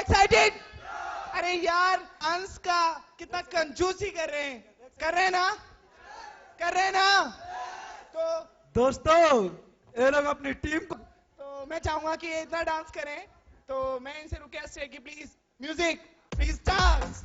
Excited? अरे यार, अंश का कितना कंजूसी कर रहे हैं, कर रहे हैं ना, कर रहे हैं ना। तो दोस्तों, ये लोग अपनी टीम को तो मैं चाहूंगा कि ये इतना डांस करें, तो मैं इनसे रिक्वेस्ट है कि प्लीज म्यूजिक, प्लीज डांस।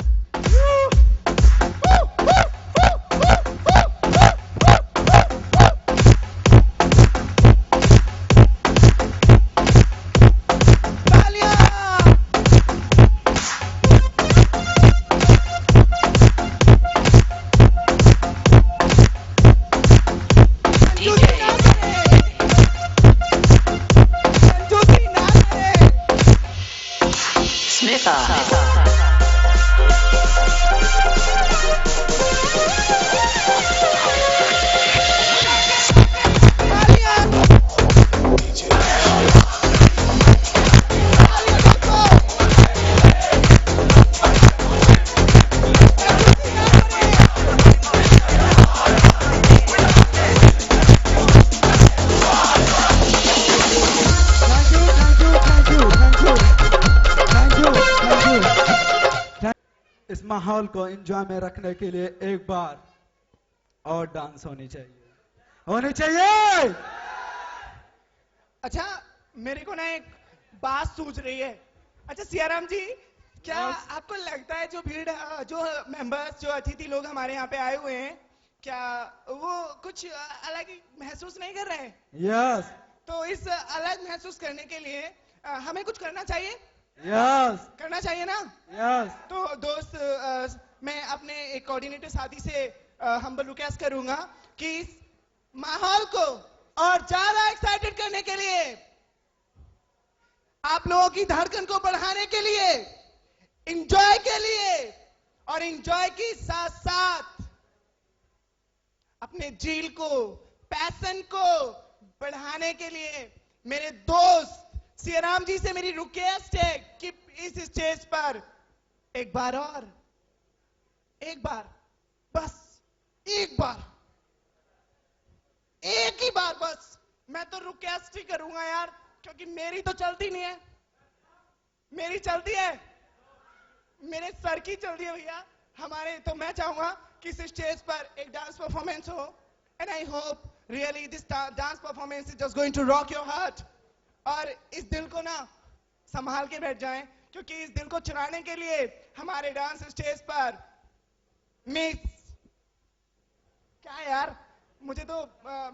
इस माहौल को एंजॉय में रखने के लिए एक बार और डांस होनी चाहिए। अच्छा, मेरे को ना एक बात सूझ रही है। अच्छा सियाराम जी, क्या आपको लगता है जो भीड़, जो मेंबर्स, जो अतिथि लोग हमारे यहाँ पे आए हुए हैं, क्या वो कुछ अलग महसूस नहीं कर रहे हैं? यस। तो इस अलग महसूस करने के लिए हमें कुछ करना चाहिए। यस। करना चाहिए ना। यस। तो दोस्त, मैं अपने एक कोऑर्डिनेटर साथी से हम्बल रिक्वेस्ट करूंगा कि इस माहौल को और ज्यादा एक्साइटेड करने के लिए, आप लोगों की धड़कन को बढ़ाने के लिए, एंजॉय के लिए, और एंजॉय के साथ साथ अपने जील को, पैशन को बढ़ाने के लिए मेरे दोस्त सियाराम जी से मेरी रिक्वेस्ट है कि इस स्टेज पर एक बार और, एक बार, बस एक बार, एक ही बार बस, मैं तो रिक्वेस्ट ही करूंगा यार, क्योंकि मेरी तो चलती नहीं है। मेरी चलती है, मेरे सर की चलती है भैया हमारे। तो मैं चाहूंगा कि इस स्टेज पर एक डांस परफॉर्मेंस हो, and I hope really this dance performance is just going to rock your heart. और इस दिल को ना संभाल के बैठ जाएं, क्योंकि इस दिल को चुराने के लिए हमारे डांस स्टेज पर मिस, क्या यार, मुझे तो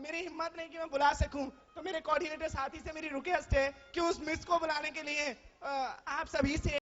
मेरी हिम्मत नहीं कि मैं बुला सकूं, तो मेरे कोऑर्डिनेटर साथी से मेरी रिक्वेस्ट है कि उस मिस को बुलाने के लिए आप सभी से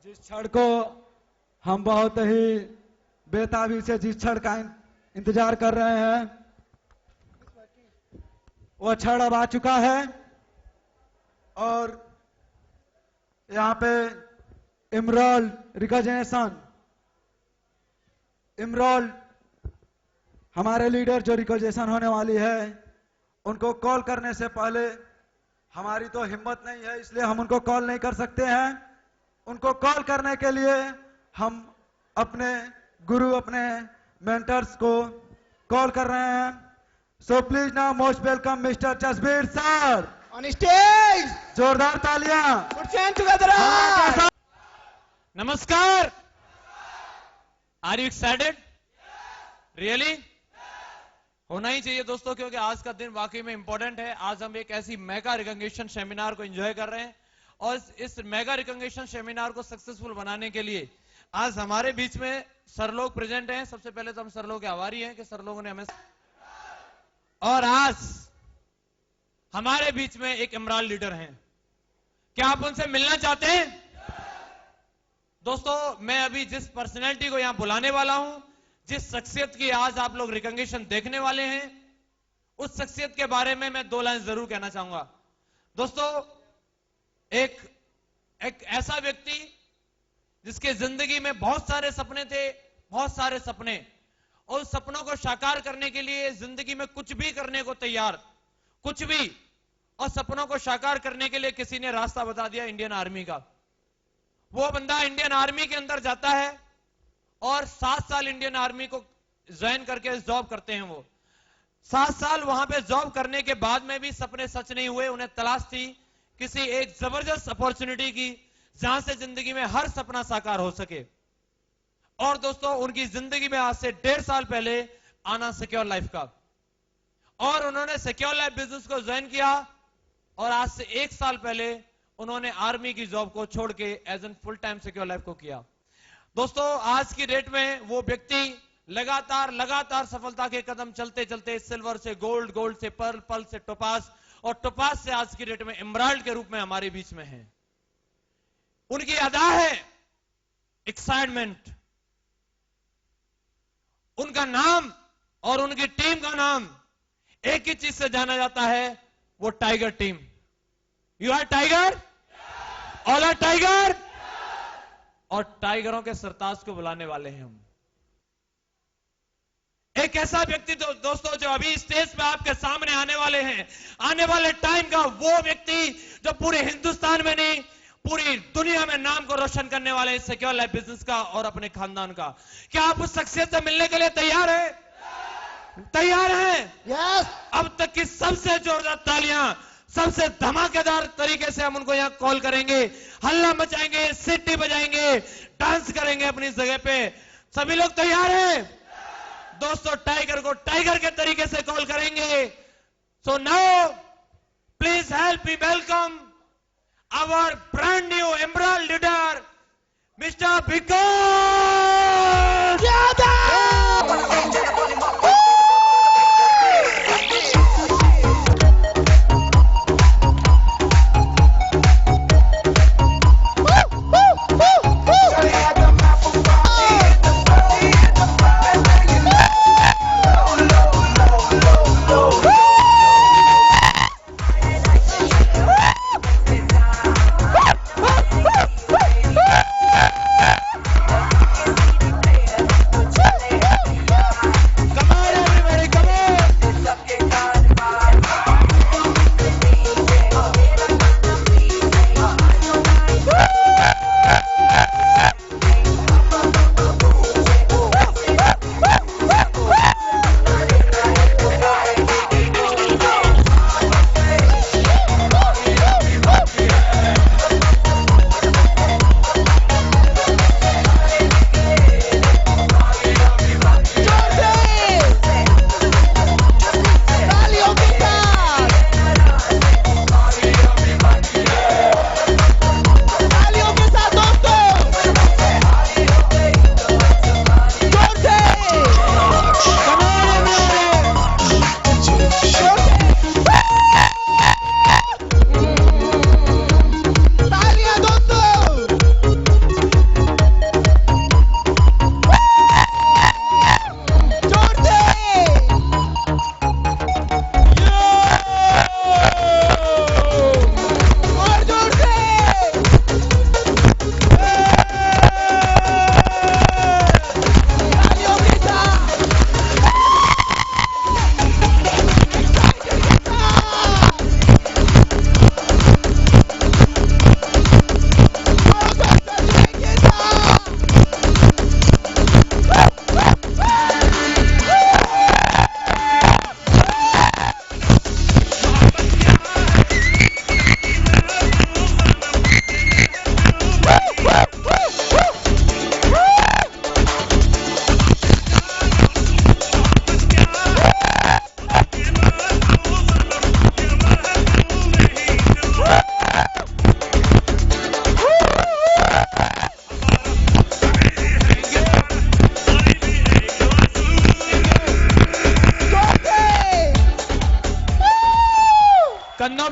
जिस क्षण को हम बहुत ही बेताबी से जिस क्षण का इंतजार कर रहे हैं, वो क्षण अब आ चुका है। और यहाँ पे इमराल रिकॉग्निशन, इमराल हमारे लीडर जो रिकॉग्निशन होने वाली है, उनको कॉल करने से पहले हमारी तो हिम्मत नहीं है, इसलिए हम उनको कॉल नहीं कर सकते हैं। उनको कॉल करने के लिए हम अपने गुरु, अपने मेंटर्स को कॉल कर रहे हैं। So please now most welcome mister Jasbir sir on stage. जोरदार तालियां। Put your hand together. नमस्कार। Are you excited? रियली? होना ही चाहिए दोस्तों, क्योंकि आज का दिन वाकई में इंपॉर्टेंट है। आज हम एक ऐसी मेगा रिकॉग्निशन सेमिनार को एंजॉय कर रहे हैं और इस मेगा रिकॉग्निशन सेमिनार को सक्सेसफुल बनाने के लिए आज हमारे बीच में सर लोग प्रेजेंट हैं। सबसे पहले तो हम सर लोग के आभारी हैं कि सर लोगों ने हमें, और आज हमारे बीच में एक इमरान लीडर हैं। क्या आप उनसे मिलना चाहते हैं? दोस्तों, मैं अभी जिस पर्सनैलिटी को यहां बुलाने वाला हूं, जिस शख्सियत की आज आप लोग रिकॉग्निशन देखने वाले हैं, उस शख्सियत के बारे में मैं 2 लाइन जरूर कहना चाहूंगा। दोस्तों, एक ऐसा व्यक्ति जिसके जिंदगी में बहुत सारे सपने थे, बहुत सारे सपने, और उस सपनों को साकार करने के लिए जिंदगी में कुछ भी करने को तैयार, कुछ भी, और सपनों को साकार करने के लिए किसी ने रास्ता बता दिया, इंडियन आर्मी का। वो बंदा इंडियन आर्मी के अंदर जाता है और 7 साल इंडियन आर्मी को ज्वाइन करके जॉब करते हैं। वो 7 साल वहां पे जॉब करने के बाद में भी सपने सच नहीं हुए। उन्हें तलाश थी किसी एक जबरदस्त अपॉर्चुनिटी की, जहां से जिंदगी में हर सपना साकार हो सके। और दोस्तों, उनकी जिंदगी में आज से 1.5 साल पहले आना सिक्योर लाइफ का, और उन्होंने सिक्योर लाइफ बिजनेस को ज्वाइन किया, और आज से 1 साल पहले उन्होंने आर्मी की जॉब को छोड़ के as an full time secure life को किया। दोस्तों, आज की डेट में वो व्यक्ति लगातार सफलता के कदम चलते चलते सिल्वर से गोल्ड, गोल्ड से पर्ल, पर्ल से टोपास, और टोपास से आज की डेट में एमराल्ड के रूप में हमारे बीच में है। उनकी अदा है एक्साइटमेंट। उनका नाम और उनकी टीम का नाम एक ही चीज से जाना जाता है, वो tiger team. You are tiger, all are tiger, और टाइगरों के सरताज को बुलाने वाले हैं हम। एक ऐसा व्यक्ति दोस्तों जो अभी स्टेज पे आपके सामने आने वाले हैं, आने वाले टाइम का वो व्यक्ति जो पूरे हिंदुस्तान में नहीं, पूरी दुनिया में नाम को रोशन करने वाले हैं, सिक्योर लाइफ बिजनेस का और अपने खानदान का। क्या आप उस शख्सियत से मिलने के लिए तैयार हैं? तैयार हैं? यस। अब तक की सबसे जोरदार तालियां, सबसे धमाकेदार तरीके से हम उनको यहां कॉल करेंगे, हल्ला मचाएंगे, सीटी बजाएंगे, डांस करेंगे अपनी जगह पे। सभी लोग तैयार हैं? दोस्तों, टाइगर को टाइगर के तरीके से कॉल करेंगे। So now please help me welcome our brand new emerald leader mister Vikas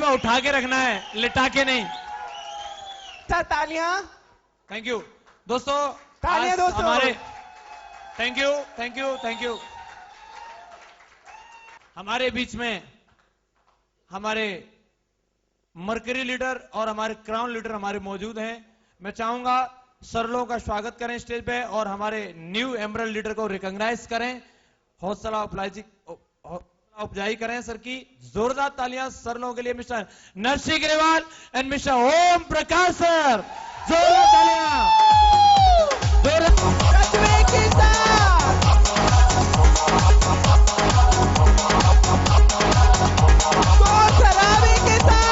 को उठा के रखना है, लिटा के नहीं। सर तालियां। थैंक यू दोस्तों। तालियां आज दोस्तों। हमारे thank you thank you thank you. हमारे बीच में हमारे मर्करी लीडर और हमारे क्राउन लीडर हमारे मौजूद हैं। मैं चाहूंगा सर लोगों का स्वागत करें स्टेज पे और हमारे न्यू एमरल्ड लीडर को रिकॉग्नाइज करें। हौसला उपजाई करें सर की। जोरदार तालियां सर लोगों के लिए। Mister Narsingh Grewal and mister Om Prakash sir, जोरदार तालियां। रजवे के साथ सराबी के साथ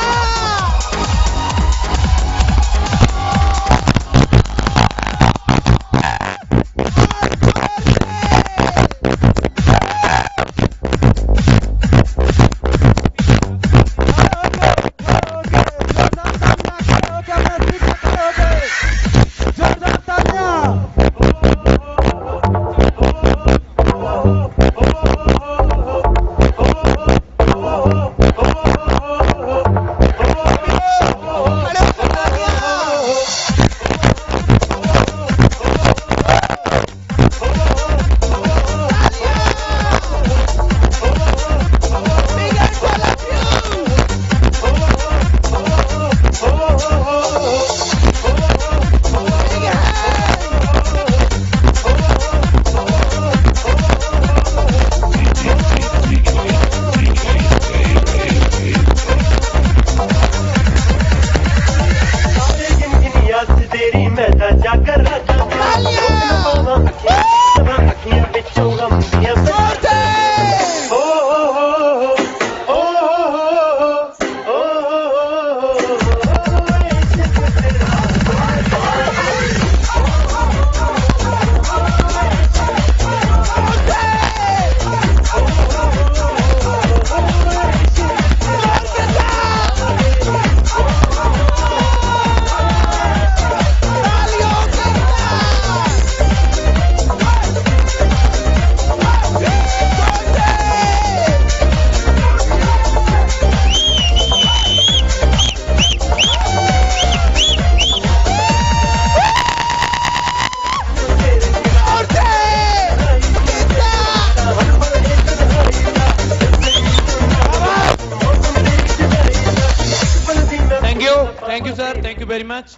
thank you sir, thank you very much.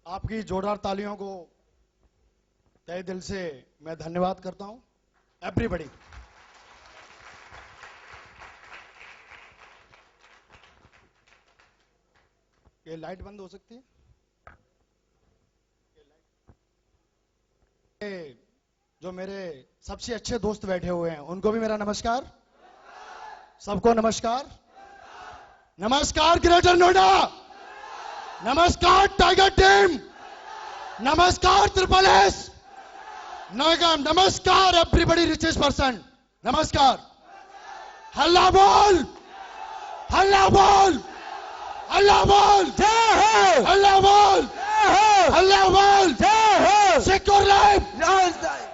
आपकी जोरदार तालियों को तहे दिल से मैं धन्यवाद करता हूं। एवरीबॉडी, ये लाइट बंद हो सकती है? जो मेरे सबसे अच्छे दोस्त बैठे हुए हैं उनको भी मेरा नमस्कार। सबको नमस्कार। नमस्कार ग्रेटर नोएडा, नमस्कार टाइगर टीम, नमस्कार ट्रिपल एस, नमस्कार एवरीबॉडी रिचेस्ट पर्सन, नमस्कार। हल्ला बोल, हल्ला बोल, हल्ला बोल, जय हो, हल्ला बोल, हल्ला बोल, जय हो। सिक्योर लाइफ,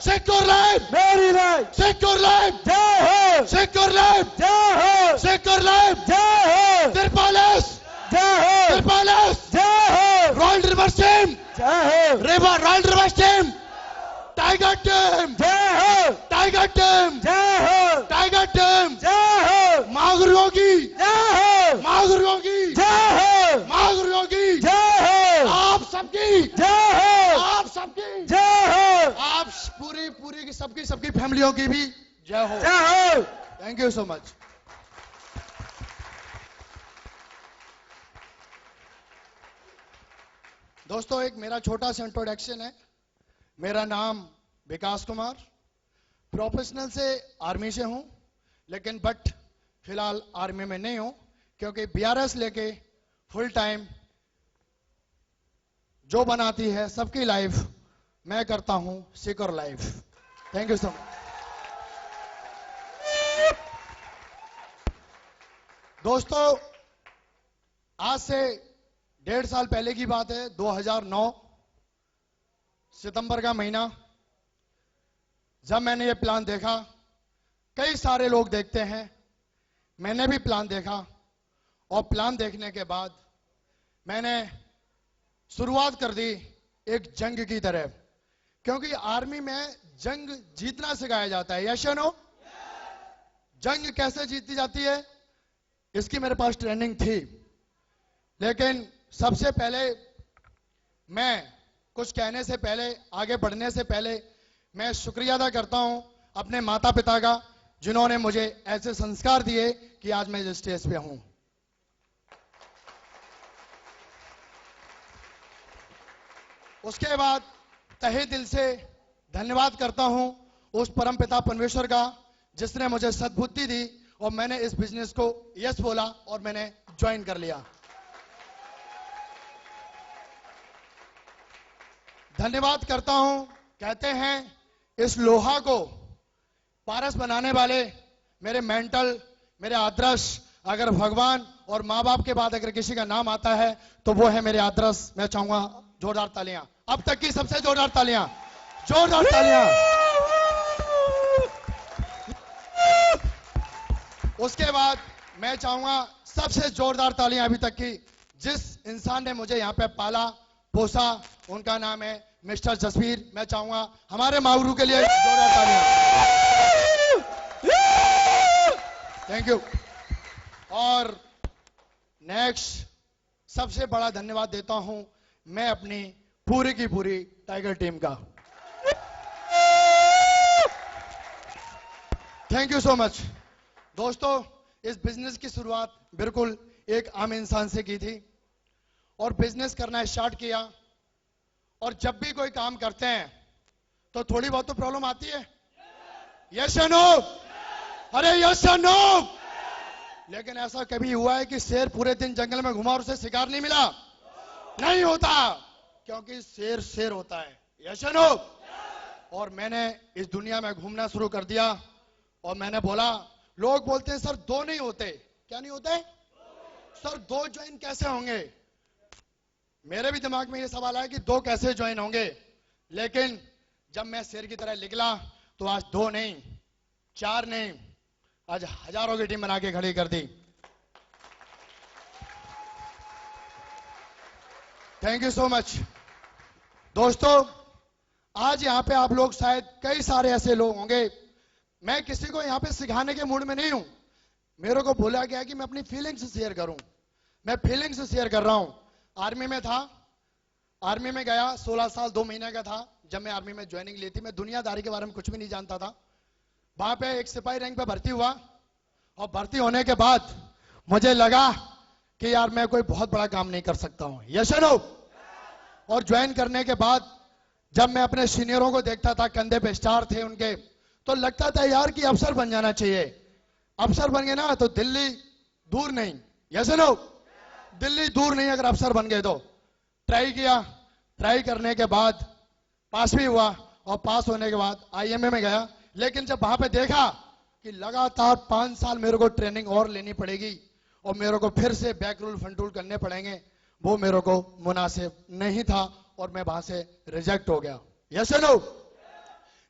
सिक्योर लाइफ, मेरी लाइफ, सिक्योर लाइफ, जय हो, सिक्योर लाइफ, जय हो, सिक्योर लाइफ, जय हो। ट्रिपल एस, जय हो, ट्रिपल एस, जय हो। रॉयल रिवर्स टीम, जय हो, royal reverse team, tiger team, जय हो, टाइगर टीम, जय हो, टाइगर टीम, जय हो। मागुरियों की, जय हो, मागुरियों की, जय हो, मागुरियों की, जय हो। आप सबकी, जय हो, आप सबकी, जय हो। आप पूरी की सबकी फैमिलियों की भी जय हो, जय हो। Thank you so much. दोस्तों, एक मेरा छोटा सा इंट्रोडक्शन है। मेरा नाम विकास कुमार, प्रोफेशनल से आर्मी से हूं, लेकिन बट फिलहाल आर्मी में नहीं हूं, क्योंकि बीआरएस लेके फुल टाइम जो बनाती है सबकी लाइफ मैं करता हूं secure life. Thank you so much. दोस्तों, आज से 1.5 साल पहले की बात है, 2009 सितंबर का महीना। जब मैंने ये प्लान देखा, कई सारे लोग देखते हैं, मैंने भी प्लान देखा, और प्लान देखने के बाद मैंने शुरुआत कर दी एक जंग की तरह, क्योंकि आर्मी में जंग जीतना सिखाया जाता है। यस या नो? जंग कैसे जीती जाती है इसकी मेरे पास ट्रेनिंग थी। लेकिन सबसे पहले मैं कुछ कहने से पहले, आगे बढ़ने से पहले, मैं शुक्रिया अदा करता हूं अपने माता पिता का, जिन्होंने मुझे ऐसे संस्कार दिए कि आज मैं इस स्टेज पे हूं। उसके बाद तहे दिल से धन्यवाद करता हूं उस परमपिता परमेश्वर का, जिसने मुझे सद्बुद्धि दी और मैंने इस बिजनेस को यस बोला और मैंने ज्वाइन कर लिया। धन्यवाद करता हूं, कहते हैं इस लोहा को पारस बनाने वाले मेरे मेंटल, मेरे आदर्श, अगर भगवान और माँ बाप के बाद अगर किसी का नाम आता है तो वो है मेरे आदर्श। मैं चाहूंगा जोरदार तालियां, अब तक की सबसे जोरदार तालियां, जोरदार तालियां। उसके बाद मैं चाहूंगा सबसे जोरदार तालियां अभी तक की जिस इंसान ने मुझे यहां पे पाला पोसा, उनका नाम है मिस्टर जसवीर। मैं चाहूंगा हमारे मावरू के लिए जोरदार तालियां। Thank you. और नेक्स्ट सबसे बड़ा धन्यवाद देता हूं मैं अपनी पूरी की पूरी टाइगर टीम का। Thank you so much. दोस्तों, इस बिजनेस की शुरुआत बिल्कुल एक आम इंसान से की थी और बिजनेस करना स्टार्ट किया। और जब भी कोई काम करते हैं तो थोड़ी बहुत तो प्रॉब्लम आती है। यस या नो? अरे यस या नो? लेकिन ऐसा कभी हुआ है कि शेर पूरे दिन जंगल में घुमा और उसे शिकार नहीं मिला? नहीं होता, क्योंकि शेर शेर होता है। यस या नो? और मैंने इस दुनिया में घूमना शुरू कर दिया और मैंने बोला, लोग बोलते हैं सर दो नहीं होते। क्या नहीं होते सर? दो ज्वाइन कैसे होंगे? मेरे भी दिमाग में ये सवाल आया कि दो कैसे ज्वाइन होंगे। लेकिन जब मैं शेर की तरह निकला तो आज दो नहीं, चार नहीं, आज हजारों की टीम बना के खड़ी कर दी। Thank you so much. दोस्तों, आज यहां पे आप लोग शायद कई सारे ऐसे लोग होंगे, मैं किसी को यहां पे सिखाने के मूड में नहीं हूं। मेरे को बोला गया कि मैं अपनी फीलिंग्स शेयर करूं, मैं फीलिंग्स शेयर कर रहा हूं। आर्मी में था, आर्मी में गया, 16 साल 2 महीने का था जब मैं आर्मी में ज्वाइनिंग ली थी। मैं दुनियादारी के बारे में कुछ भी नहीं जानता था। वहां पे एक सिपाही रैंक पे भर्ती हुआ और भर्ती होने के बाद मुझे लगा कि यार मैं कोई बहुत बड़ा काम नहीं कर सकता हूं। यस या नो? और ज्वाइन करने के बाद जब मैं अपने सीनियरों को देखता था, कंधे पे स्टार थे उनके, तो लगता था यार कि अफसर बन जाना चाहिए। अफसर बन गए ना तो दिल्ली दूर नहीं। यस या नो? दिल्ली दूर नहीं अगर अफसर बन गए तो। ट्राई किया, ट्राई करने के बाद पास भी हुआ और पास होने के बाद आईएमए में गया। लेकिन जब वहां पे देखा कि लगातार 5 साल मेरे को ट्रेनिंग और लेनी पड़ेगी और मेरे को फिर से बैक रूल फ्रंट रूल करने पड़ेंगे, वो मेरे को मुनासिब नहीं था और मैं वहां से रिजेक्ट हो गया। यस या नो?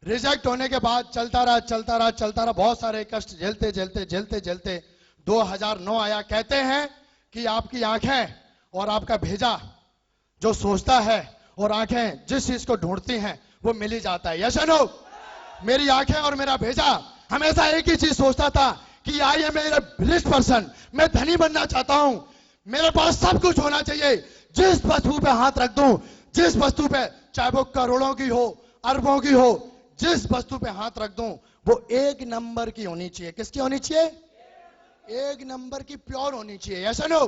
रिजेक्ट होने के बाद चलता रहा चलता रहा चलता रहा, बहुत सारे कष्ट झेलते झेलते झेलते झेलते 2009 आया। कहते हैं कि आपकी आंखें और आपका भेजा जो सोचता है और आंखें जिस चीज को ढूंढती हैं वो मिल ही जाता है। यस या नो? मेरी आंखें और मेरा भेजा हमेशा एक ही चीज सोचता था कि I am a rich person, मैं धनी बनना चाहता हूं, मेरे पास सब कुछ होना चाहिए। जिस वस्तु पे हाथ रख दूं, जिस वस्तु पे, चाहे वो करोड़ों की हो, अरबों की हो, जिस वस्तु पे हाथ रख दूं वो एक नंबर की होनी चाहिए। किसकी होनी चाहिए? एक नंबर की, प्योर होनी चाहिए। यस या नो?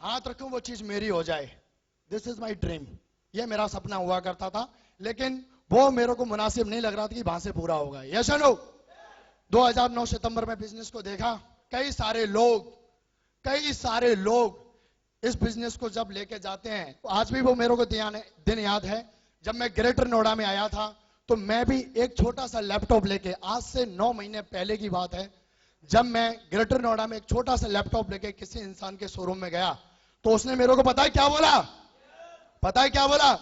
हाथ रखूं वो चीज मेरी हो जाए। This is my dream. ये मेरा सपना हुआ करता था, लेकिन वो मेरे को मुनासिब नहीं लग रहा था कि वहां से पूरा होगा। यस या नो? 2009 सितंबर में बिजनेस को देखा। कई सारे लोग इस बिजनेस को जब लेके जाते हैं, आज भी वो मेरे को दिन याद है जब मैं ग्रेटर नोएडा में आया था, तो मैं भी एक छोटा सा लैपटॉप लेके, आज से 9 महीने पहले की बात है, जब मैं ग्रेटर नोएडा में एक छोटा सा लैपटॉप लेके किसी इंसान के शोरूम में गया तो उसने मेरे को पता है क्या बोला? पता है क्या बोला?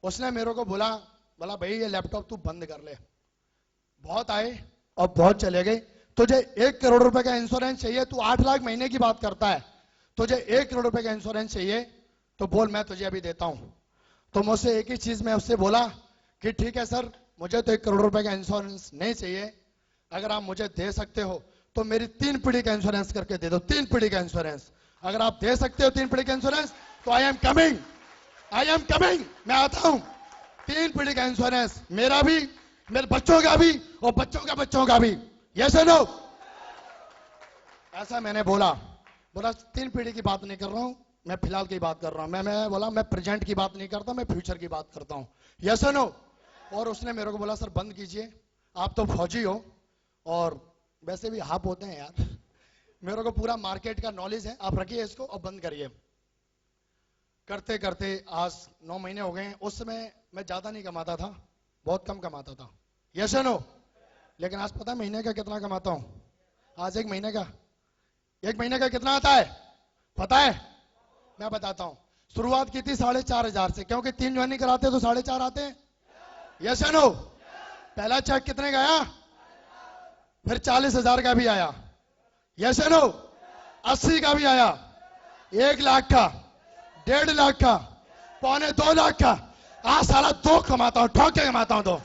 उसने मेरे को बोला भाई ये लैपटॉप तू बंद कर ले। बहुत आए और बहुत चले गए। तुझे 1 करोड़ रुपए का इंश्योरेंस चाहिए, तू 8 लाख महीने की बात करता है। तुझे 1 करोड़ रुपए का इंश्योरेंस चाहिए तो बोल, मैं तुझे अभी देता हूं। तो मुझसे एक ही चीज में उससे बोला कि ठीक है सर, मुझे तो 1 करोड़ रुपए का इंश्योरेंस नहीं चाहिए, अगर आप मुझे दे सकते हो तो मेरी 3 पीढ़ी का इंश्योरेंस करके दे दो। 3 पीढ़ी का इंश्योरेंस अगर आप दे सकते हो, 3 पीढ़ी का इंश्योरेंस, तो आई एम कमिंग, मैं आता हूं। 3 पीढ़ी का इंश्योरेंस, मेरा भी, मेरे बच्चों का भी और बच्चों का भी। यस और नो? ऐसा मैंने बोला 3 पीढ़ी की बात नहीं कर रहा हूं, मैं फिलहाल की बात कर रहा हूं। मैं बोला मैं प्रेजेंट की बात नहीं करता, मैं फ्यूचर की बात करता हूं। यस और नो? और उसने मेरे को बोला सर बंद कीजिए, आप तो फौजी हो और वैसे भी हाफ होते हैं यार, मेरे को पूरा मार्केट का नॉलेज है, आप रखिए इसको और बंद करिए। करते करते आज 9 महीने हो गए। उस समय मैं ज्यादा नहीं कमाता था, बहुत कम कमाता था। यस और नो? लेकिन आज पता है महीने का कितना कमाता हूं? आज एक महीने का कितना आता है पता है? मैं बताता हूं। शुरुआत की थी 4,500 से, क्योंकि 3 ज्वाइनिंग कराते तो 4,500 आते हैं। यस और नो? पहला चेक कितने का आया? फिर 40,000 का भी आया। यस और नो? 80 का भी आया, 1 लाख का, 1.5 लाख का, 1.25 लाख का। आज साला 2 कमाता हूं, ठोक के कमाता हूं 2।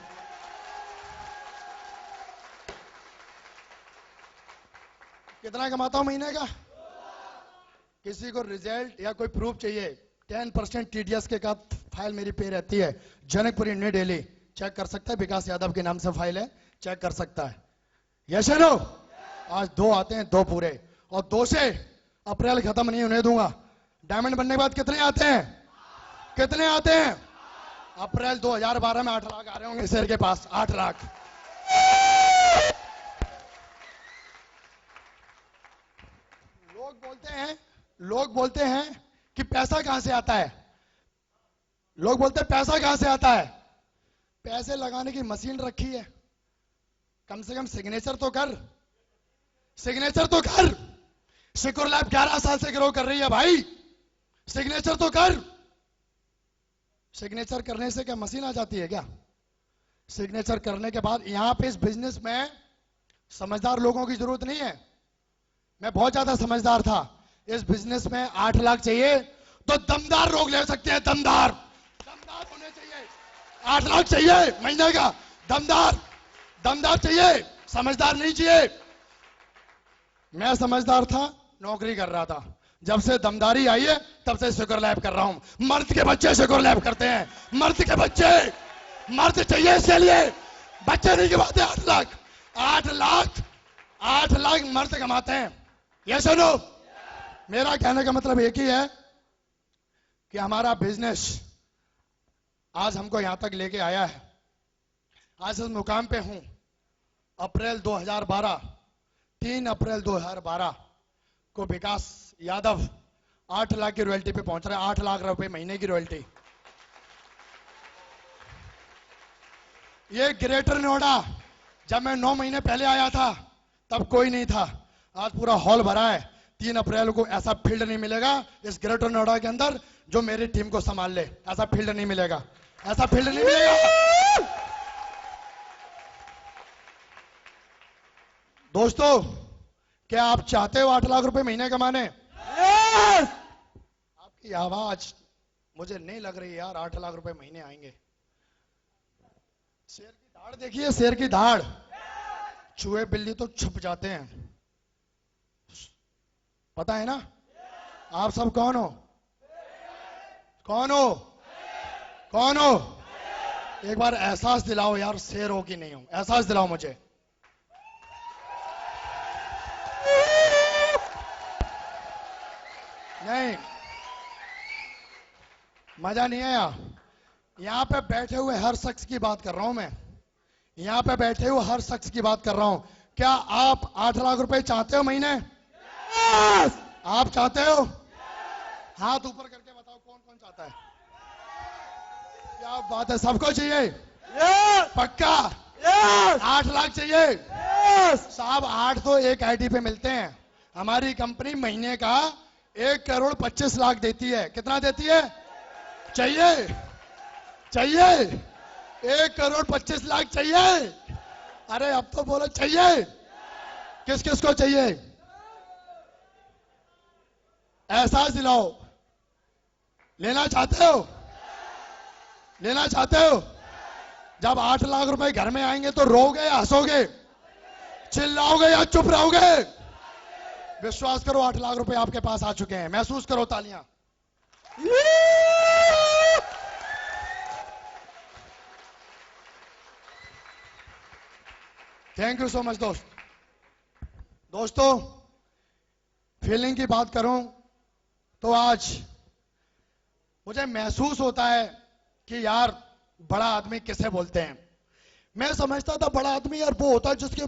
कितना कमाता हूं महीने का? किसी को रिजल्ट या कोई प्रूफ चाहिए, 10% TDS के का फाइल मेरी पे रहती है, जनकपुरी न्यू दिल्ली, चेक कर सकता है, विकास यादव के नाम से फाइल है, चेक कर सकता है। यस और नो? आज 2 आते हैं, 2 पूरे, और 2 से अप्रैल खत्म नहीं होने दूंगा। डायमंड बनने के बाद कितने आते हैं? कितने आते हैं? अप्रैल 2012 में 8 लाख आ रहे होंगे शेर के पास, 8 लाख। लोग बोलते हैं कि पैसा कहां से आता है, लोग बोलते हैं पैसा कहां से आता है। पैसे लगाने की मशीन रखी है, कम से कम सिग्नेचर तो कर, सिग्नेचर तो कर। सिक्योर लैब 11 साल से ग्रो कर रही है भाई, सिग्नेचर तो कर। सिग्नेचर करने से क्या मशीन आ जाती है क्या? सिग्नेचर करने के बाद यहां पे इस बिजनेस में समझदार लोगों की जरूरत नहीं है। मैं बहुत ज्यादा समझदार था। इस बिजनेस में 8 लाख चाहिए तो दमदार लोग ले सकते हैं, दमदार होने चाहिए। 8 लाख चाहिए महीने का, दमदार चाहिए, समझदार नहीं चाहिए। मैं समझदार था, नौकरी कर रहा था। जब से दमदारी आई है तब से शुगर लैब कर रहा हूं। मर्द के बच्चे शुगर लैब करते हैं, मर्द के बच्चे, मर्द चाहिए इसके लिए, बच्चे नहीं कमाते। 8 लाख मर्द कमाते हैं। यस और नो? मेरा कहने का मतलब एक ही है कि हमारा बिजनेस आज हमको यहां तक लेके आया है। आज इस मुकाम पे हूं। अप्रैल 2012, 3 अप्रैल 2012 को विकास यादव 8 लाख की रॉयल्टी पे पहुंच रहा है। 8 लाख रुपए महीने की रॉयल्टी। ये ग्रेटर नोएडा, जब मैं 9 महीने पहले आया था तब कोई नहीं था, आज पूरा हॉल भरा है। 3 अप्रैल को ऐसा फील्ड नहीं मिलेगा इस ग्रेटर नोएडा के अंदर जो मेरी टीम को संभाल ले। ऐसा फील्ड नहीं मिलेगा, ऐसा फील्ड नहीं मिलेगा। दोस्तों, क्या आप चाहते हो 8 लाख रुपए महीने कमाने? आपकी आवाज मुझे नहीं लग रही यार 8 लाख रुपए महीने आएंगे। शेर की धाड़ देखिए, शेर की धाड़। चूहे बिल्ली तो छुप जाते हैं, पता है ना? आप सब कौन हो? कौन हो? कौन हो? एक बार एहसास दिलाओ यार, शेर हो कि नहीं हो, एहसास दिलाओ मुझे। नहीं, मजा नहीं आया। यहां पे बैठे हुए हर शख्स की बात कर रहा हूं मैं, यहां पे बैठे हुए हर शख्स की बात कर रहा हूं। क्या आप 8 लाख रुपए चाहते हो महीने? आप चाहते हो? हाथ ऊपर करके बताओ कौन कौन चाहता है। क्या बात है, सबको चाहिए? पक्का 8 लाख चाहिए? साहब 8 तो एक आईडी पे मिलते हैं। हमारी कंपनी महीने का 1 करोड़ 25 लाख देती है। कितना देती है? चाहिए? 1 करोड़ 25 लाख चाहिए? अरे अब तो बोलो चाहिए, किस किस को चाहिए? एहसास दिलाओ। लेना चाहते हो? लेना चाहते हो? जब 8 लाख रुपए घर में आएंगे तो रोगे या हंसोगे? चिल्लाओगे या चुप रहोगे? विश्वास करो 8 लाख रुपए आपके पास आ चुके हैं। महसूस करो तालियां। थैंक यू सो मच दोस्तों, फीलिंग की बात करूं तो आज मुझे महसूस होता है कि यार बड़ा आदमी किसे बोलते हैं। मैं समझता था बड़ा आदमी यार वो होता है जिसके